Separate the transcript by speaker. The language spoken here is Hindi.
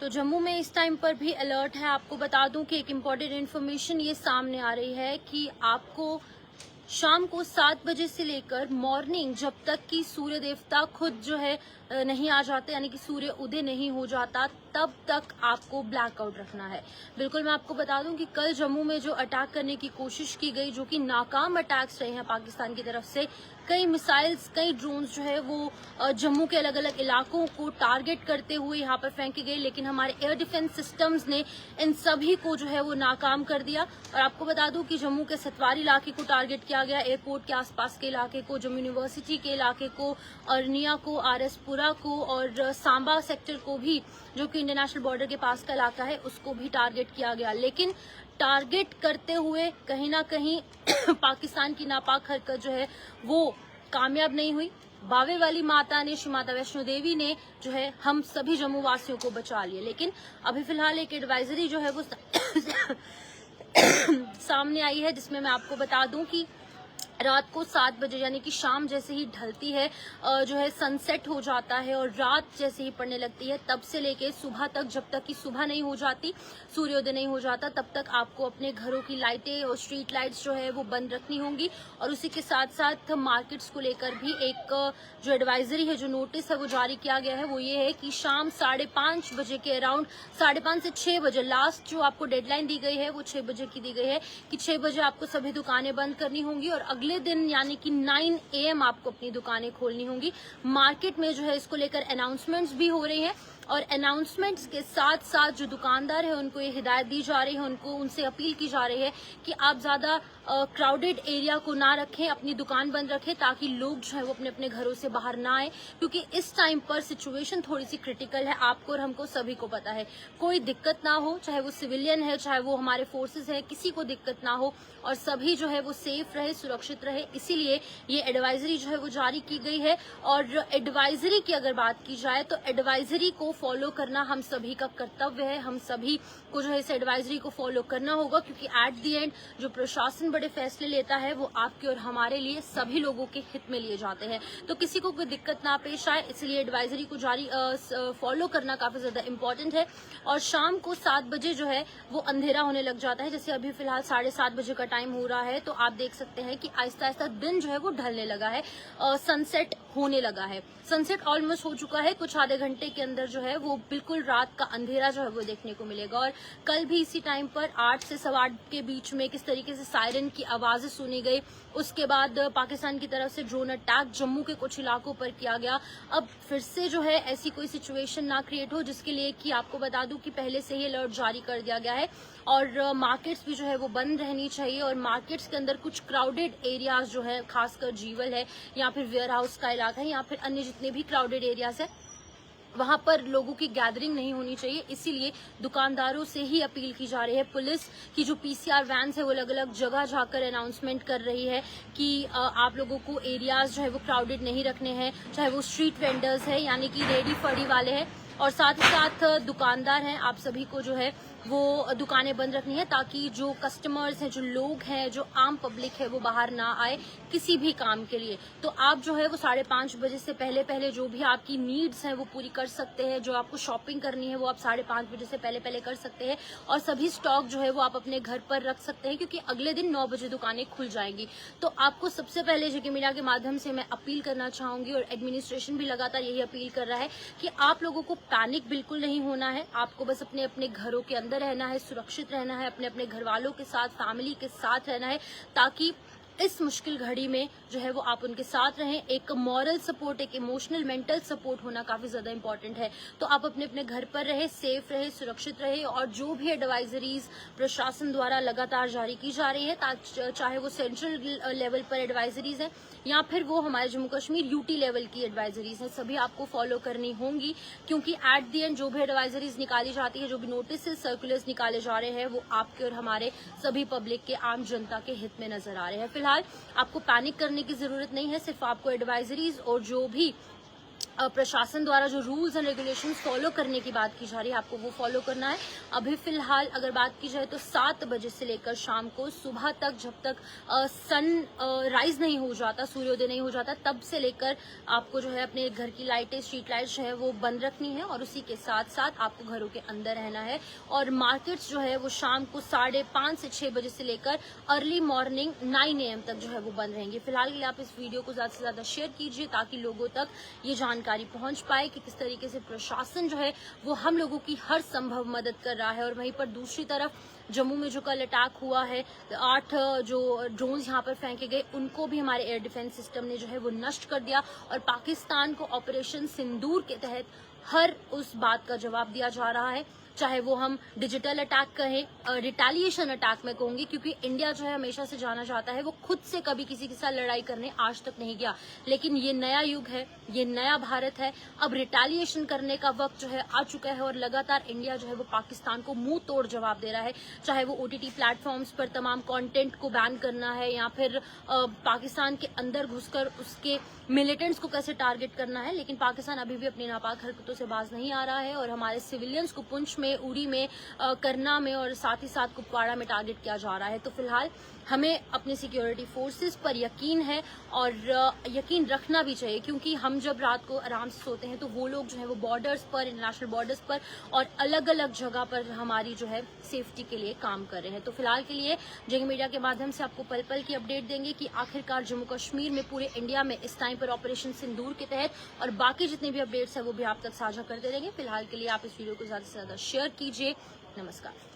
Speaker 1: तो जम्मू में इस टाइम पर भी अलर्ट है। आपको बता दूं कि एक इम्पॉर्टेंट इन्फॉर्मेशन ये सामने आ रही है कि आपको शाम को 7 बजे से लेकर मॉर्निंग जब तक कि सूर्य देवता खुद जो है नहीं आ जाते, यानी कि सूर्य उदय नहीं हो जाता, तब तक आपको ब्लैकआउट रखना है। बिल्कुल मैं आपको बता दूं कि कल जम्मू में जो अटैक करने की कोशिश की गई, जो कि नाकाम अटैक्स रहे हैं पाकिस्तान की तरफ से, कई मिसाइल्स, कई ड्रोन्स जो है वो जम्मू के अलग अलग इलाकों को टारगेट करते हुए यहाँ पर फेंके गए, लेकिन हमारे एयर डिफेंस सिस्टम्स ने इन सभी को जो है वो नाकाम कर दिया। और आपको बता दूं कि जम्मू के सतवारी इलाके को टारगेट किया गया, एयरपोर्ट के आसपास के इलाके को, जम्मू यूनिवर्सिटी के इलाके को, अरनिया को, आरएसपुरा को और सांबा सेक्टर को भी, जो कि इंटरनेशनल बॉर्डर के पास का इलाका है, उसको भी टारगेट किया गया। लेकिन टारगेट करते हुए कहीं ना कहीं पाकिस्तान की नापाक हरकत जो है वो कामयाब नहीं हुई। बावे वाली माता ने, श्री माता वैष्णो देवी ने जो है हम सभी जम्मू वासियों को बचा लिया। लेकिन अभी फिलहाल एक एडवाइजरी जो है वो सामने आई है, जिसमें मैं आपको बता दूं कि रात को 7 बजे यानी कि शाम जैसे ही ढलती है, जो है सनसेट हो जाता है और रात जैसे ही पड़ने लगती है, तब से लेके सुबह तक, जब तक कि सुबह नहीं हो जाती, सूर्योदय नहीं हो जाता, तब तक आपको अपने घरों की लाइटें और स्ट्रीट लाइट्स जो है वो बंद रखनी होंगी। और उसी के साथ साथ मार्केट्स को लेकर भी एक जो एडवाइजरी है, जो नोटिस है वो जारी किया गया है, वो ये है कि शाम 5:30 बजे के अराउंड, 5:30 से 6 बजे, लास्ट जो आपको डेडलाइन दी गई है वो 6 बजे की दी गई है कि 6 बजे आपको सभी दुकानें बंद करनी होंगी और अगले दिन यानी कि 9 AM आपको अपनी दुकानें खोलनी होंगी। मार्केट में जो है इसको लेकर अनाउंसमेंट्स भी हो रही हैं और अनाउंसमेंट्स के साथ साथ जो दुकानदार है उनको ये हिदायत दी जा रही है, उनसे अपील की जा रही है कि आप ज्यादा क्राउडेड एरिया को ना रखें, अपनी दुकान बंद रखें, ताकि लोग जो है वो अपने अपने घरों से बाहर ना आए, क्योंकि इस टाइम पर सिचुएशन थोड़ी सी क्रिटिकल है। आपको और हमको सभी को पता है, कोई दिक्कत ना हो, चाहे वो सिविलियन है, चाहे वो हमारे फोर्सेस है, किसी को दिक्कत ना हो और सभी जो है वो सेफ रहे, सुरक्षित रहे। इसीलिए ये एडवाइजरी जो है वो जारी की गई है। और एडवाइजरी की अगर बात की जाए तो एडवाइजरी को फॉलो करना हम सभी का कर्तव्य है। हम सभी को जो है इस एडवाइजरी को फॉलो करना होगा, क्योंकि एट दी एंड जो प्रशासन बड़े फैसले लेता है वो आपके और हमारे लिए, सभी लोगों के हित में लिए जाते हैं। तो किसी को कोई दिक्कत ना पेश आए, इसलिए एडवाइजरी को जारी फॉलो करना काफी ज्यादा इम्पोर्टेंट है। और शाम को 7 बजे जो है वो अंधेरा होने लग जाता है। जैसे अभी फिलहाल 7:30 बजे का टाइम हो रहा है, तो आप देख सकते हैं कि आहिस्ता आहिस्ता दिन जो है वो ढलने लगा है, सनसेट होने लगा है। सनसेट ऑलमोस्ट हो चुका है, कुछ आधे घंटे के अंदर जो है वो बिल्कुल रात का अंधेरा जो है वो देखने को मिलेगा। और कल भी इसी टाइम पर 8 से 8:15 के बीच में किस तरीके से सायरन की आवाजें सुनी गई, उसके बाद पाकिस्तान की तरफ से ड्रोन अटैक जम्मू के कुछ इलाकों पर किया गया। अब फिर से जो है ऐसी कोई सिचुएशन ना क्रिएट हो, जिसके लिए कि आपको बता दूं कि पहले से ही अलर्ट जारी कर दिया गया है और मार्केट्स भी जो है वो बंद रहनी चाहिए। और मार्केट्स के अंदर कुछ क्राउडेड एरियाज जो है, खासकर जीवल है या फिर वेयर हाउस का इलाका है या फिर अन्य जितने भी क्राउडेड एरियाज है, वहां पर लोगों की गैदरिंग नहीं होनी चाहिए। इसीलिए दुकानदारों से ही अपील की जा रही है। पुलिस की जो PCR वैन्स है वो अलग अलग जगह जाकर अनाउंसमेंट कर रही है कि आप लोगों को एरियाज जो है वो क्राउडेड नहीं रखने हैं, चाहे वो स्ट्रीट वेंडर्स है यानी कि रेडी फड़ी वाले हैं और साथ ही साथ दुकानदार हैं, आप सभी को जो है वो दुकानें बंद रखनी है, ताकि जो कस्टमर्स हैं, जो लोग हैं, जो आम पब्लिक है, वो बाहर ना आए किसी भी काम के लिए। तो आप जो है वो 5:30 बजे से पहले पहले जो भी आपकी नीड्स हैं वो पूरी कर सकते हैं। जो आपको शॉपिंग करनी है वो आप 5:30 बजे से पहले पहले कर सकते हैं और सभी स्टॉक जो है वो आप अपने घर पर रख सकते हैं, क्योंकि अगले दिन 9 बजे दुकानें खुल जाएंगी। तो आपको सबसे पहले जेके मीडिया के माध्यम से मैं अपील करना चाहूंगी और एडमिनिस्ट्रेशन भी लगातार यही अपील कर रहा है कि आप लोगों को पैनिक बिल्कुल नहीं होना है। आपको बस अपने अपने घरों के अंदर रहना है, सुरक्षित रहना है, अपने अपने घर वालों के साथ, फैमिली के साथ रहना है, ताकि इस मुश्किल घड़ी में जो है वो आप उनके साथ रहें। एक मॉरल सपोर्ट, एक इमोशनल मेंटल सपोर्ट होना काफी ज्यादा इंपॉर्टेंट है। तो आप अपने अपने घर पर रहे, सेफ रहे, सुरक्षित रहे और जो भी एडवाइजरीज प्रशासन द्वारा लगातार जारी की जा रही है, चाहे वो सेंट्रल लेवल पर एडवाइजरीज है या फिर वो हमारे जम्मू कश्मीर UT लेवल की एडवाइजरीज हैं, सभी आपको फॉलो करनी होंगी, क्योंकि एट दी एंड जो भी एडवाइजरीज निकाली जाती है, जो भी नोटिस सर्कुलर्स निकाले जा रहे हैं, वो आपके और हमारे सभी पब्लिक के, आम जनता के हित में नजर आ रहे हैं। फिलहाल आपको पैनिक करने की जरूरत नहीं है, सिर्फ आपको एडवाइजरीज और जो भी प्रशासन द्वारा जो रूल्स एंड रेगुलेशन फॉलो करने की बात की जा रही है, आपको वो फॉलो करना है। अभी फिलहाल अगर बात की जाए तो 7 बजे से लेकर शाम को सुबह तक, जब तक सन राइज नहीं हो जाता, सूर्योदय नहीं हो जाता, तब से लेकर आपको जो है अपने घर की लाइटें, स्ट्रीट लाइट्स जो है वो बंद रखनी है और उसी के साथ साथ आपको घरों के अंदर रहना है। और मार्केट्स जो है वो शाम को 5:30 से 6 बजे से लेकर अर्ली मॉर्निंग 9 AM तक जो है वो बंद रहेंगे। फिलहाल के लिए आप इस वीडियो को ज्यादा से ज्यादा शेयर कीजिए ताकि लोगों तक ये जानकारी पहुंच पाए कि किस तरीके से प्रशासन जो है वो हम लोगों की हर संभव मदद कर रहा है। और वहीं पर दूसरी तरफ जम्मू में जो कल अटैक हुआ है, 8 जो ड्रोन्स यहाँ पर फेंके गए, उनको भी हमारे एयर डिफेंस सिस्टम ने जो है वो नष्ट कर दिया। और पाकिस्तान को ऑपरेशन सिंदूर के तहत हर उस बात का जवाब दिया जा रहा है, चाहे वो हम डिजिटल अटैक कहें, रिटेलिएशन अटैक में कहूंगी, क्योंकि इंडिया जो है हमेशा से जाना जाता है वो खुद से कभी किसी के साथ लड़ाई करने आज तक नहीं गया। लेकिन ये नया युग है, ये नया भारत है, अब रिटेलिएशन करने का वक्त जो है आ चुका है। और लगातार इंडिया जो है वो पाकिस्तान को मुंह तोड़ जवाब दे रहा है, चाहे वो OTT प्लेटफॉर्म्स पर तमाम कंटेंट को बैन करना है या फिर पाकिस्तान के अंदर घुसकर उसके मिलिटेंट्स को कैसे टारगेट करना है। लेकिन पाकिस्तान अभी भी अपनी नापाक हरकतों से बाज नहीं आ रहा है और हमारे सिविलियंस को पुंछ में, उरी में, करना में और साथ ही साथ कुपवाड़ा में टारगेट किया जा रहा है। तो फिलहाल हमें अपने सिक्योरिटी फोर्सेस पर यकीन है और यकीन रखना भी चाहिए, क्योंकि हम जब रात को आराम से सोते हैं तो वो लोग जो है वो बॉर्डर्स पर, इंटरनेशनल बॉर्डर्स पर और अलग अलग जगह पर हमारी जो है सेफ्टी के लिए काम कर रहे हैं। तो फिलहाल के लिए जंग मीडिया के माध्यम से आपको पल पल की अपडेट देंगे कि आखिरकार जम्मू कश्मीर में, पूरे इंडिया में इस टाइम पर ऑपरेशन सिंदूर के तहत और बाकी जितने भी अपडेट्स है वो भी आप तक साझा करते रहेंगे। फिलहाल के लिए आप इस वीडियो को ज्यादा से ज्यादा शेयर कीजिए। नमस्कार।